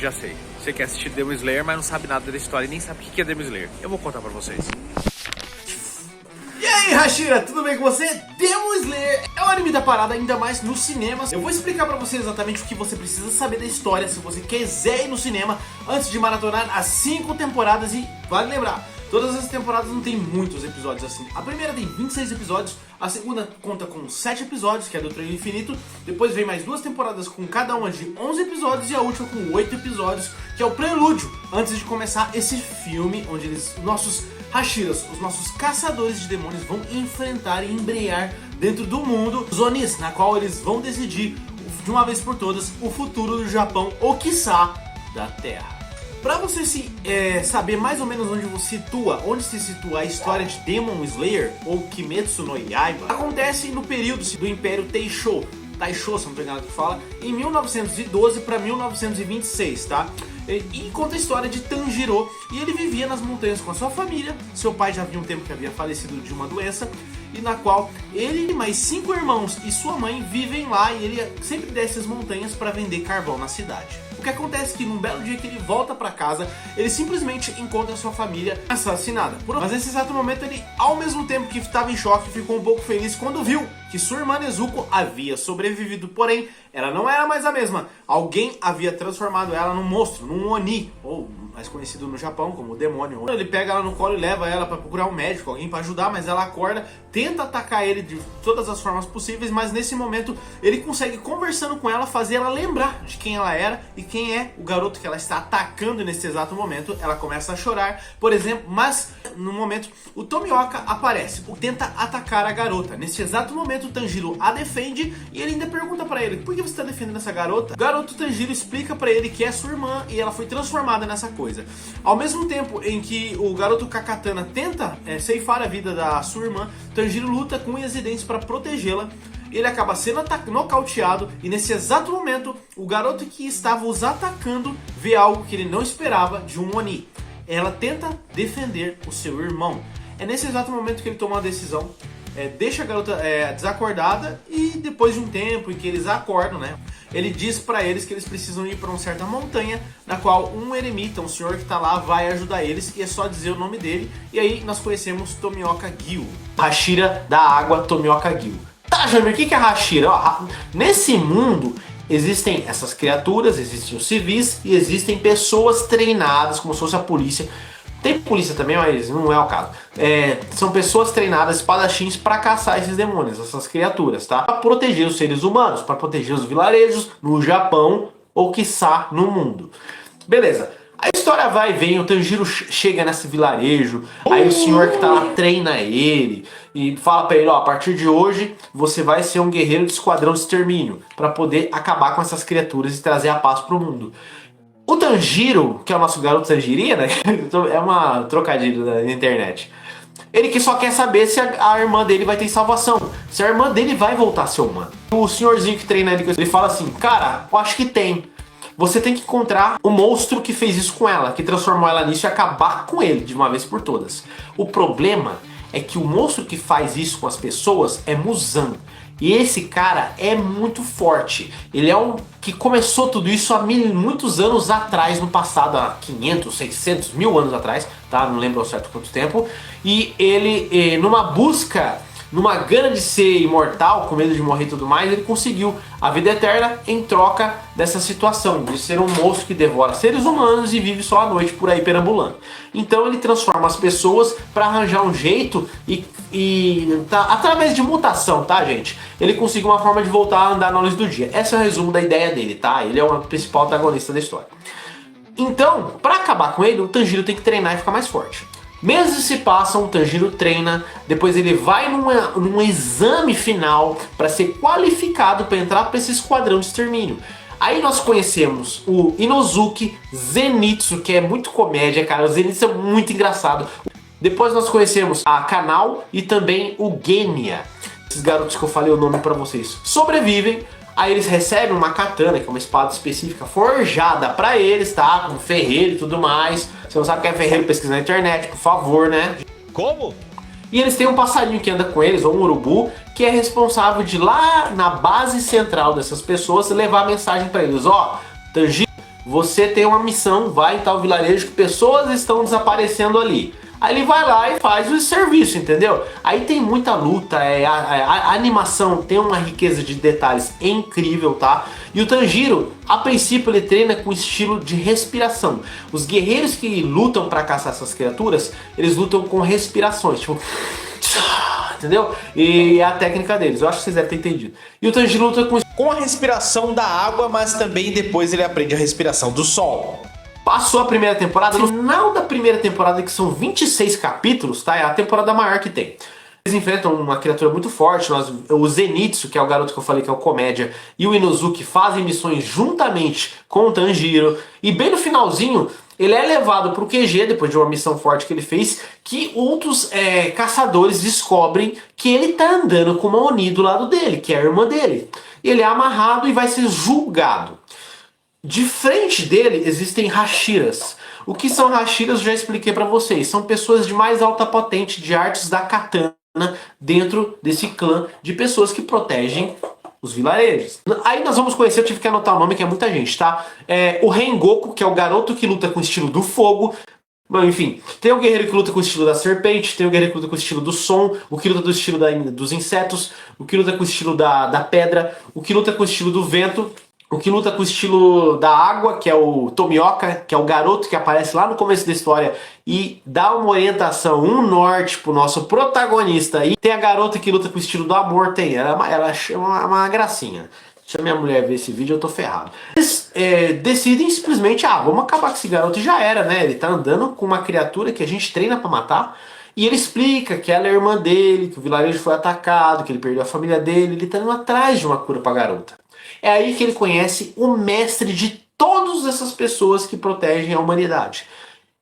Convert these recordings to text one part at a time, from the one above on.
Já sei. Você quer assistir Demon Slayer, mas não sabe nada da história e nem sabe o que é Demon Slayer. Eu vou contar pra vocês. E aí, Hashira, tudo bem com você? Demon Slayer é o anime da parada, ainda mais nos cinemas. Eu vou explicar pra você exatamente o que você precisa saber da história se você quiser ir no cinema antes de maratonar as 5 temporadas. E vale lembrar, todas as temporadas não tem muitos episódios assim. A primeira tem 26 episódios, a segunda conta com 7 episódios, que é do Treino Infinito. Depois vem mais 2 temporadas com cada uma de 11 episódios e a última com 8 episódios, que é o prelúdio, antes de começar esse filme, onde nossos Hashiras, os nossos caçadores de demônios, vão enfrentar e embrear dentro do mundo dos Onis, na qual eles vão decidir, de uma vez por todas, o futuro do Japão, ou quiçá, da Terra. Pra você saber mais ou menos onde se situa a história de Demon Slayer, ou Kimetsu no Yaiba, acontece no período do Império Taisho, se não tô enganado que fala, em 1912 para 1926, tá? E conta a história de Tanjiro, e ele vivia nas montanhas com a sua família. Seu pai já havia um tempo que havia falecido de uma doença, e na qual ele e mais 5 irmãos e sua mãe vivem lá, e ele sempre desce as montanhas para vender carvão na cidade. O que acontece é que num belo dia que ele volta para casa, ele simplesmente encontra sua família assassinada. Mas nesse exato momento ele, ao mesmo tempo que estava em choque, ficou um pouco feliz quando viu que sua irmã Nezuko havia sobrevivido, porém ela não era mais a mesma. Alguém havia transformado ela num monstro, num Oni, ou mais conhecido no Japão como demônio. Ele pega ela no colo e leva ela para procurar um médico, alguém para ajudar, mas ela acorda, tenta atacar ele de todas as formas possíveis, mas nesse momento ele consegue, conversando com ela, fazer ela lembrar de quem ela era e quem é o garoto que ela está atacando nesse exato momento. Ela começa a chorar, por exemplo, mas no momento o Tomioka aparece, tenta atacar a garota. Nesse exato momento o Tanjiro a defende e ele ainda pergunta para ele: por que você está defendendo essa garota? O garoto Tanjiro explica para ele que é sua irmã e ela foi transformada nessa coisa. Ao mesmo tempo em que o garoto Kakatana tenta ceifar a vida da sua irmã, Tanjiro luta com unhas e dentes para protegê-la. Ele acaba sendo nocauteado e nesse exato momento o garoto que estava os atacando vê algo que ele não esperava de um Oni. Ela tenta defender o seu irmão. É nesse exato momento que ele toma uma decisão, deixa a garota desacordada, e depois de um tempo em que eles acordam, né, ele diz pra eles que eles precisam ir pra uma certa montanha, na qual um eremita, um senhor que tá lá, vai ajudar eles, e é só dizer o nome dele. E aí nós conhecemos Tomioka Gyu, Hashira da água Tomioka Gyu. Tá, Jamir, o que é Hashira? Nesse mundo existem essas criaturas, existem os civis e existem pessoas treinadas, como se fosse a polícia. Tem polícia também, mas não é o caso. São pessoas treinadas, espadachins, para caçar esses demônios, essas criaturas, tá? Para proteger os seres humanos, para proteger os vilarejos no Japão ou quiçá no mundo. Beleza. A história vai e vem, o Tanjiro chega nesse vilarejo, aí o senhor que tá lá treina ele e fala pra ele: ó, a partir de hoje você vai ser um guerreiro de esquadrão de extermínio para poder acabar com essas criaturas e trazer a paz pro mundo. O Tanjiro, que é o nosso garoto Tanjirinha, né? É uma trocadilho na internet. Ele que só quer saber se a irmã dele vai ter salvação, se a irmã dele vai voltar a ser humana. O senhorzinho que treina ele fala assim: cara, eu acho que tem. Você tem que encontrar o monstro que fez isso com ela, que transformou ela nisso, e acabar com ele de uma vez por todas. O problema é que o monstro que faz isso com as pessoas é Muzan. E esse cara é muito forte. Ele é um que começou tudo isso há muitos anos atrás, no passado, há 500, 600, 1000 anos atrás, tá? Não lembro ao certo quanto tempo. E ele, numa gana de ser imortal, com medo de morrer e tudo mais, ele conseguiu a vida eterna em troca dessa situação, de ser um monstro que devora seres humanos e vive só à noite por aí perambulando. Então ele transforma as pessoas para arranjar um jeito através de mutação, tá, gente? Ele conseguiu uma forma de voltar a andar na luz do dia. Esse é o resumo da ideia dele, tá? Ele é o principal antagonista da história. Então, para acabar com ele, o Tanjiro tem que treinar e ficar mais forte. Meses se passam, o Tanjiro treina, depois ele vai num exame final para ser qualificado para entrar para esse esquadrão de extermínio. Aí nós conhecemos o Inozuki Zenitsu, que é muito comédia, cara. O Zenitsu é muito engraçado. Depois nós conhecemos a Kanao e também o Genya. Esses garotos que eu falei o nome para vocês sobrevivem. Aí eles recebem uma katana, que é uma espada específica forjada pra eles, tá? Com ferreiro e tudo mais. Se não sabe o que é ferreiro, pesquisa na internet, por favor, né? Como? E eles têm um passarinho que anda com eles, ou um urubu, que é responsável de lá na base central dessas pessoas levar a mensagem pra eles. Ó, Tanjiro, você tem uma missão, vai em tal vilarejo que pessoas estão desaparecendo ali. Aí ele vai lá e faz o serviço, entendeu? Aí tem muita luta, a animação tem uma riqueza de detalhes incrível, tá? E o Tanjiro, a princípio, ele treina com estilo de respiração. Os guerreiros que lutam pra caçar essas criaturas, eles lutam com respirações, tipo... Entendeu? E é a técnica deles, eu acho que vocês devem ter entendido. E o Tanjiro luta com a respiração da água, mas também depois ele aprende a respiração do sol. Passou a primeira temporada, no final da primeira temporada, que são 26 capítulos, tá? É a temporada maior que tem. Eles enfrentam uma criatura muito forte, o Zenitsu, que é o garoto que eu falei que é o comédia, e o Inozuki fazem missões juntamente com o Tanjiro. E bem no finalzinho, ele é levado pro QG, depois de uma missão forte que ele fez, que outros caçadores descobrem que ele tá andando com uma Oni do lado dele, que é a irmã dele. Ele é amarrado e vai ser julgado. De frente dele existem Hashiras. O que são Hashiras eu já expliquei pra vocês. São pessoas de mais alta patente de artes da katana dentro desse clã de pessoas que protegem os vilarejos. Aí nós vamos conhecer, eu tive que anotar o nome, que é muita gente, tá? O Rengoku, que é o garoto que luta com o estilo do fogo. Bom, enfim, tem o guerreiro que luta com o estilo da serpente, tem o guerreiro que luta com o estilo do som, o que luta com o estilo dos insetos, o que luta com o estilo da pedra, o que luta com o estilo do vento, o que luta com o estilo da água, que é o Tomioka, que é o garoto que aparece lá no começo da história e dá uma orientação, um norte pro nosso protagonista. E tem a garota que luta com o estilo do amor, ela chama uma gracinha. Se a minha mulher ver esse vídeo, eu tô ferrado. Eles decidem simplesmente, vamos acabar com esse garoto, e já era, né? Ele tá andando com uma criatura que a gente treina pra matar. E ele explica que ela é a irmã dele, que o vilarejo foi atacado, que ele perdeu a família dele. Ele tá indo atrás de uma cura pra garota. É aí que ele conhece o mestre de todas essas pessoas que protegem a humanidade.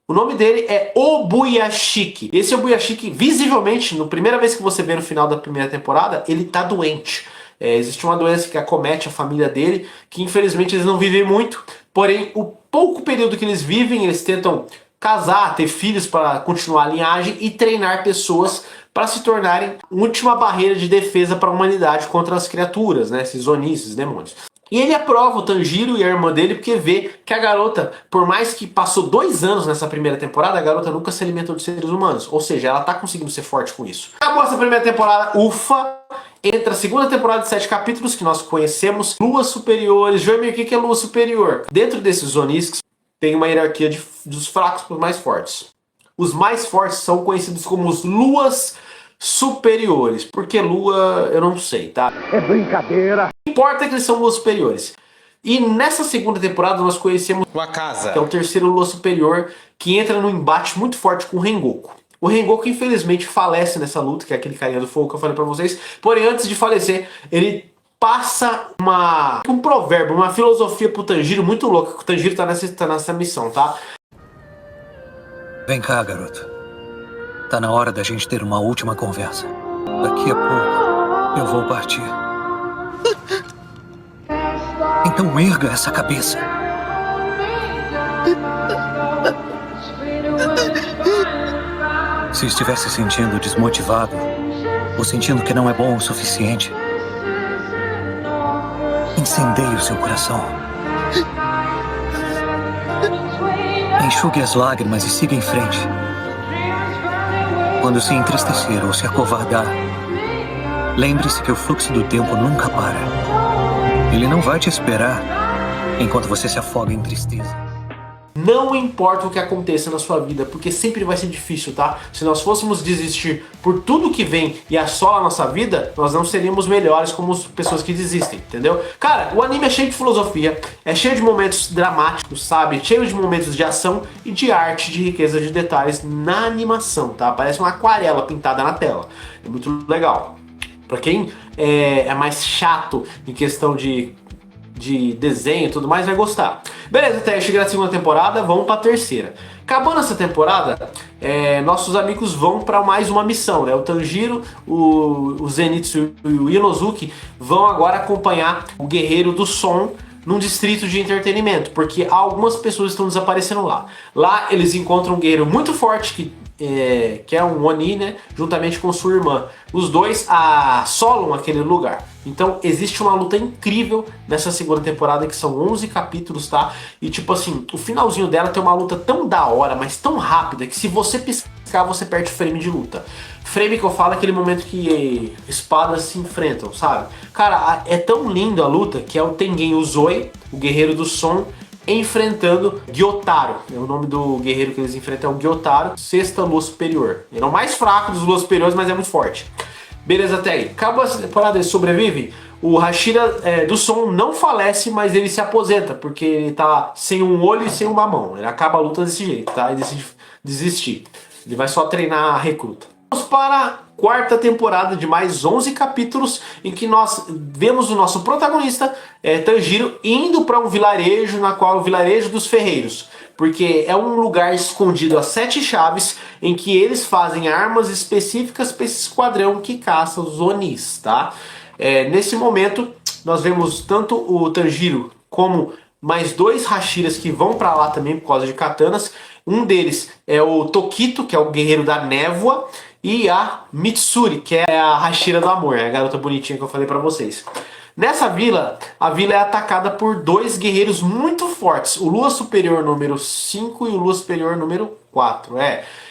O nome dele é Obuyashiki. Esse Obuyashiki, visivelmente, na primeira vez que você vê no final da primeira temporada, ele tá doente. Existe uma doença que acomete a família dele, que infelizmente eles não vivem muito. Porém, o pouco período que eles vivem, eles tentam casar, ter filhos para continuar a linhagem e treinar pessoas para se tornarem a última barreira de defesa para a humanidade contra as criaturas, né? Esses Onis, esses demônios. E ele aprova o Tanjiro e a irmã dele porque vê que a garota, por mais que passou 2 anos nessa primeira temporada, a garota nunca se alimentou de seres humanos. Ou seja, ela tá conseguindo ser forte com isso. Acabou essa primeira temporada, ufa! Entra a segunda temporada de 7 capítulos que nós conhecemos. Luas superiores. Joemir, o que é lua superior? Dentro desses Onis tem uma hierarquia dos fracos para os mais fortes. Os mais fortes são conhecidos como os luas superiores. Porque lua, eu não sei, tá? É brincadeira. O que importa é que eles são luas superiores. E nessa segunda temporada nós conhecemos o Akaza, que é o terceiro lua superior, que entra num embate muito forte com o Rengoku. O Rengoku infelizmente falece nessa luta, que é aquele carinha do fogo que eu falei pra vocês. Porém, antes de falecer, ele passa um provérbio, uma filosofia pro Tanjiro muito louca. O Tanjiro tá nessa missão, tá? Vem cá, garoto. Tá na hora da gente ter uma última conversa. Daqui a pouco eu vou partir. Então erga essa cabeça. Se estiver se sentindo desmotivado ou sentindo que não é bom o suficiente, incendeie o seu coração. Enxugue as lágrimas e siga em frente. Quando se entristecer ou se acovardar, lembre-se que o fluxo do tempo nunca para. Ele não vai te esperar enquanto você se afoga em tristeza. Não importa o que aconteça na sua vida, porque sempre vai ser difícil, tá? Se nós fôssemos desistir por tudo que vem e assola a nossa vida, nós não seríamos melhores como as pessoas que desistem, entendeu? Cara, o anime é cheio de filosofia, é cheio de momentos dramáticos, sabe? Cheio de momentos de ação e de arte, de riqueza de detalhes na animação, tá? Parece uma aquarela pintada na tela. É muito legal. Pra quem é mais chato em questão de desenho e tudo mais, vai gostar. Beleza, até chegar na segunda temporada, vamos pra terceira. Acabando essa temporada, nossos amigos vão pra mais uma missão, né? O Tanjiro, o Zenitsu e o Inozuki vão agora acompanhar o Guerreiro do Som num distrito de entretenimento, porque algumas pessoas estão desaparecendo lá. Lá eles encontram um guerreiro muito forte que é um Oni, né? Juntamente com sua irmã. Os dois assolam aquele lugar. Então existe uma luta incrível nessa segunda temporada, que são 11 capítulos, tá? E tipo assim, o finalzinho dela tem uma luta tão da hora, mas tão rápida, que se você piscar, você perde frame de luta. Frame que eu falo é aquele momento que espadas se enfrentam, sabe? Cara, é tão lindo a luta que é o Tengen Uzui, o guerreiro do som, enfrentando Gyotaro. O nome do guerreiro que eles enfrentam é o Gyotaro, sexta lua superior. Ele é o mais fraco dos luas superiores, mas é muito forte. Beleza, até aí. Acabou essa temporada, ele sobrevive. O Hashira do som não falece, mas ele se aposenta, porque ele tá sem um olho e sem uma mão. Ele acaba a luta desse jeito, tá? Ele decide desistir. Ele vai só treinar a recruta. Vamos para a quarta temporada de mais 11 capítulos, em que nós vemos o nosso protagonista, Tanjiro, indo para um vilarejo, na qual é o vilarejo dos ferreiros, porque é um lugar escondido a 7 chaves, em que eles fazem armas específicas para esse esquadrão que caça os Onis, tá? Nesse momento, nós vemos tanto o Tanjiro como mais 2 Hashiras que vão para lá também por causa de katanas. Um deles é o Tokito, que é o guerreiro da névoa, e a Mitsuri, que é a Hashira do amor, a garota bonitinha que eu falei pra vocês. Nessa vila, a vila é atacada por 2 guerreiros muito fortes, o Lua Superior número 5 e o Lua Superior número 4,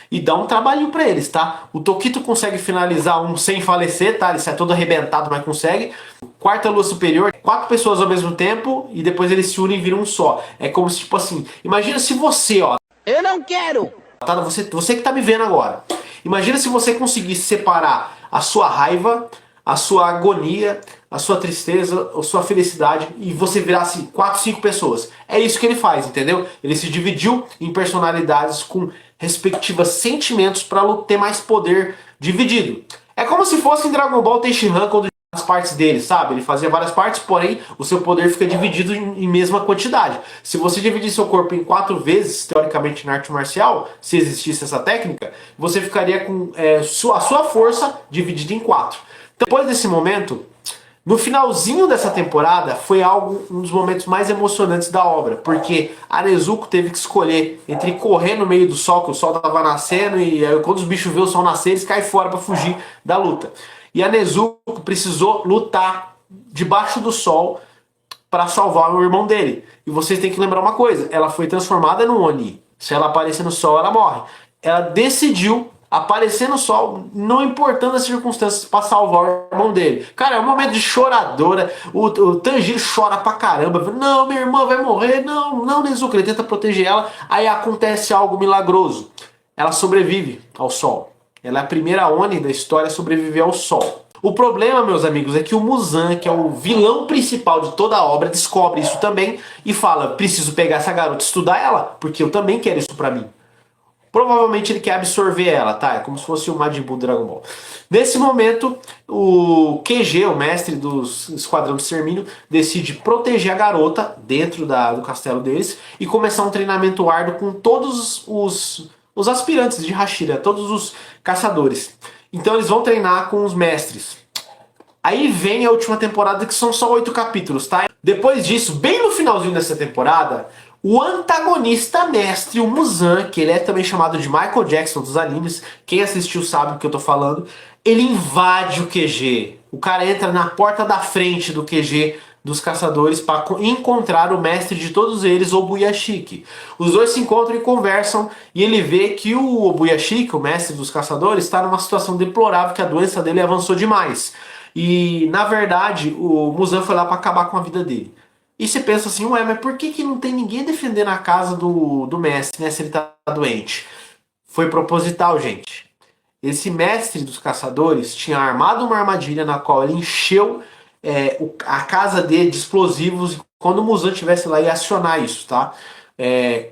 e dá um trabalhinho pra eles, tá? O Tokito consegue finalizar um sem falecer, tá? Ele sai todo arrebentado, mas consegue. Quarta Lua Superior, 4 pessoas ao mesmo tempo, e depois eles se unem e viram um só. É como se, tipo assim, imagina se você, ó... Eu não quero! Tá? Você que tá me vendo agora. Imagina se você conseguisse separar a sua raiva, a sua agonia, a sua tristeza, a sua felicidade, e você virasse 4, 5 pessoas. É isso que ele faz, entendeu? Ele se dividiu em personalidades com respectivos sentimentos para ter mais poder dividido. É como se fosse em Dragon Ball Tenshinhan, quando as partes dele, sabe? Ele fazia várias partes, porém o seu poder fica dividido em mesma quantidade. Se você dividir seu corpo em 4 vezes, teoricamente na arte marcial, se existisse essa técnica, você ficaria com a sua força dividida em 4. Então, depois desse momento, no finalzinho dessa temporada, foi um dos momentos mais emocionantes da obra, porque a Nezuko teve que escolher entre correr no meio do sol, que o sol estava nascendo, e aí, quando os bichos vê o sol nascer, eles caem fora para fugir da luta. E a Nezuko precisou lutar debaixo do sol para salvar o irmão dele. E vocês têm que lembrar uma coisa, ela foi transformada no Oni. Se ela aparecer no sol, ela morre. Ela decidiu aparecer no sol, não importando as circunstâncias, para salvar o irmão dele. Cara, é um momento de choradora. O Tanjiro chora pra caramba. Não, minha irmã vai morrer. Não, Nezuko. Ele tenta proteger ela. Aí acontece algo milagroso. Ela sobrevive ao sol. Ela é a primeira Oni da história a sobreviver ao sol. O problema, meus amigos, é que o Muzan, que é o vilão principal de toda a obra, descobre isso também e fala: preciso pegar essa garota e estudar ela, porque eu também quero isso pra mim. Provavelmente ele quer absorver ela, tá? É como se fosse o Majin Buu do Dragon Ball. Nesse momento, o QG, o mestre do Esquadrão de Extermínio, decide proteger a garota dentro do castelo deles e começar um treinamento árduo com todos os aspirantes de Hashira, todos os caçadores. Então eles vão treinar com os mestres. Aí vem a última temporada, que são só 8 capítulos, tá? Depois disso, bem no finalzinho dessa temporada, o antagonista mestre, o Muzan, que ele é também chamado de Michael Jackson dos animes, quem assistiu sabe do que eu tô falando, ele invade o QG. O cara entra na porta da frente do QG dos caçadores para encontrar o mestre de todos eles, o Obuyashiki. Os dois se encontram e conversam, e ele vê que o Obuyashiki, o mestre dos caçadores, está numa situação deplorável, que a doença dele avançou demais. E, na verdade, o Muzan foi lá para acabar com a vida dele. E você pensa assim, ué, mas por que não tem ninguém defendendo a casa do mestre, né, se ele tá doente? Foi proposital, gente. Esse mestre dos caçadores tinha armado uma armadilha na qual ele encheu a casa dele de explosivos, e quando o Muzan estivesse lá ia acionar isso, tá?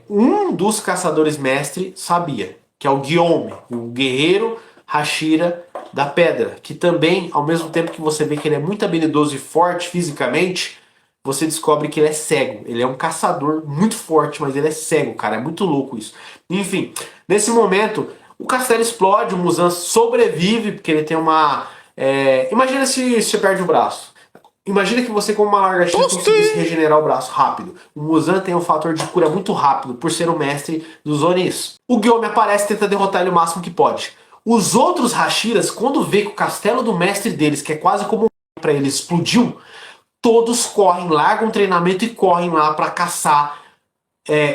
Um dos caçadores mestre sabia, que é o Gyome, o guerreiro Hashira da pedra, que também, ao mesmo tempo que você vê que ele é muito habilidoso e forte fisicamente, você descobre que ele é cego. Ele é um caçador muito forte, mas ele é cego, cara. É muito louco isso. Enfim, nesse momento, o castelo explode, o Muzan sobrevive, porque ele tem uma... Imagina se você perde o braço. Imagina que você, como uma lagartixa, conseguisse regenerar o braço rápido. O Muzan tem um fator de cura muito rápido, por ser o mestre dos Onis. O Gyome aparece e tenta derrotar ele o máximo que pode. Os outros Hashiras, quando vê que o castelo do mestre deles, que é quase como pra ele explodiu, todos correm, largam o treinamento e correm lá pra caçar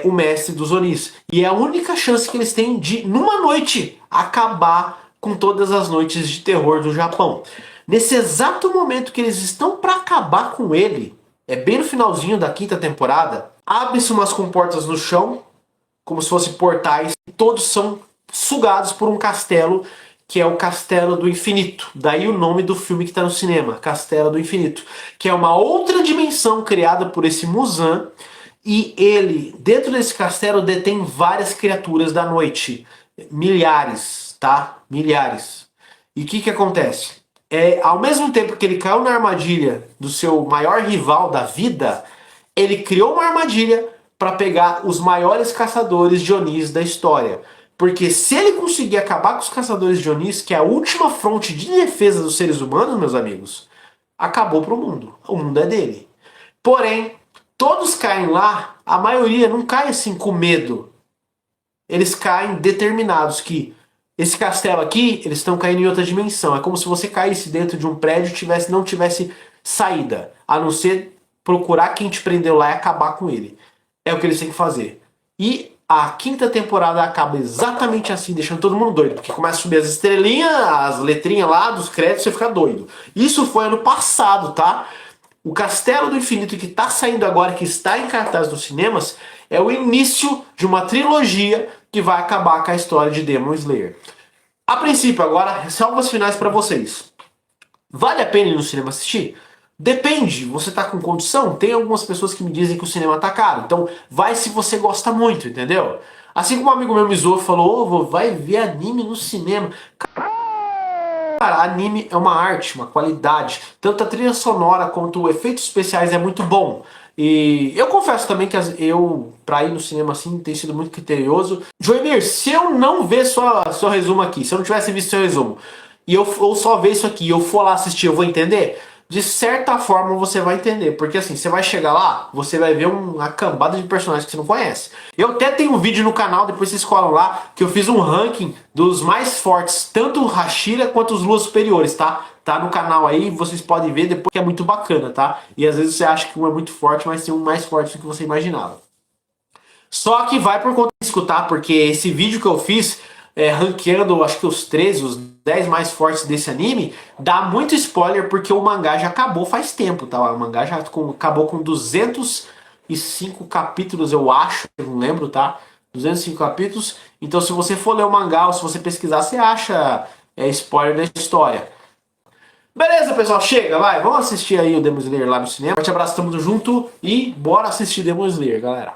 o mestre dos Onis. E é a única chance que eles têm de, numa noite, acabar com todas as noites de terror do Japão. Nesse exato momento que eles estão pra acabar com ele, é bem no finalzinho da 5ª temporada, abre-se umas comportas no chão, como se fossem portais, e todos são sugados por um castelo, que é o Castelo do Infinito. Daí o nome do filme que está no cinema, Castelo do Infinito. Que é uma outra dimensão criada por esse Muzan, e ele, dentro desse castelo, detém várias criaturas da noite. Milhares, tá? Milhares. E o que acontece? Ao mesmo tempo que ele caiu na armadilha do seu maior rival da vida, ele criou uma armadilha para pegar os maiores caçadores de Onis da história. Porque se ele conseguir acabar com os caçadores de Onis, que é a última fronte de defesa dos seres humanos, meus amigos, acabou pro mundo. O mundo é dele. Porém, todos caem lá, a maioria não cai assim com medo. Eles caem determinados que esse castelo aqui, eles estão caindo em outra dimensão. É como se você caísse dentro de um prédio e não tivesse saída. A não ser procurar quem te prendeu lá e acabar com ele. É o que eles têm que fazer. E a 5ª temporada acaba exatamente assim, deixando todo mundo doido. Porque começa a subir as estrelinhas, as letrinhas lá dos créditos, você fica doido. Isso foi ano passado, tá? O Castelo do Infinito que tá saindo agora, que está em cartaz nos cinemas, é o início de uma trilogia que vai acabar com a história de Demon Slayer. A princípio, agora, ressalvas finais pra vocês. Vale a pena ir no cinema assistir? Depende, você tá com condição? Tem algumas pessoas que me dizem que o cinema tá caro, então vai se você gosta muito, entendeu? Assim como um amigo meu me zoou e falou, ô, vai ver anime no cinema. Cara, anime é uma arte, uma qualidade. Tanto a trilha sonora quanto os efeitos especiais é muito bom. E eu confesso também que pra ir no cinema assim, tem sido muito criterioso. Joemir, se eu não ver seu resumo aqui, se eu não tivesse visto seu resumo, e eu só ver isso aqui e eu for lá assistir, eu vou entender? De certa forma você vai entender, porque assim, você vai chegar lá, você vai ver uma cambada de personagens que você não conhece. Eu até tenho um vídeo no canal, depois vocês colam lá, que eu fiz um ranking dos mais fortes, tanto o Hashira quanto os Luas Superiores, tá? Tá no canal aí, vocês podem ver depois, que é muito bacana, tá? E às vezes você acha que um é muito forte, mas tem um mais forte do que você imaginava. Só que vai por conta de escutar, porque esse vídeo que eu fiz, ranqueando acho que os 13, os 10 mais fortes desse anime, dá muito spoiler porque o mangá já acabou faz tempo, tá? O mangá já acabou com 205 capítulos, eu acho, eu não lembro, tá? 205 capítulos, então se você for ler o mangá ou se você pesquisar, você acha spoiler da história. Beleza, pessoal, chega, vai, vamos assistir aí o Demon Slayer lá no cinema. Forte abraço, tamo junto e bora assistir Demon Slayer, galera.